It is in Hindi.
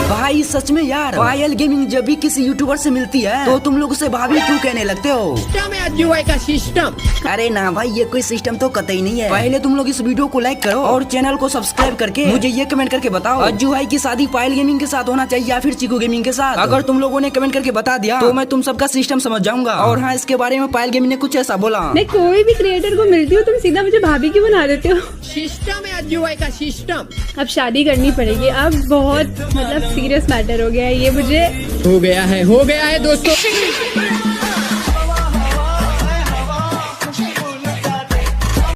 भाई सच में यार, पायल गेमिंग जब भी किसी यूट्यूबर से मिलती है तो तुम लोग उसे भाभी क्यों कहने लगते हो? का सिस्टम। अरे ना भाई, ये कोई सिस्टम तो कतई नहीं है। पहले तुम लोग इस वीडियो को लाइक करो और चैनल को सब्सक्राइब करके मुझे ये कमेंट करके बताओ, अज्जू भाई की शादी पायल गेमिंग के साथ होना चाहिए या फिर चीकू गेमिंग के साथ? अगर तुम लोगों ने कमेंट करके बता दिया तो मैं तुम सबका सिस्टम समझ जाऊंगा। और हाँ, इसके बारे में पायल गेमिंग ने कुछ ऐसा बोला, मैं कोई भी क्रिएटर को मिलती हूँ तुम सीधा मुझे भाभी क्यों बना देते हो? सिस्टम है अज्जू भाई का सिस्टम। अब शादी करनी पड़ेगी, अब बहुत मतलब सीरियस मैटर हो गया है ये, मुझे हो गया है दोस्तों।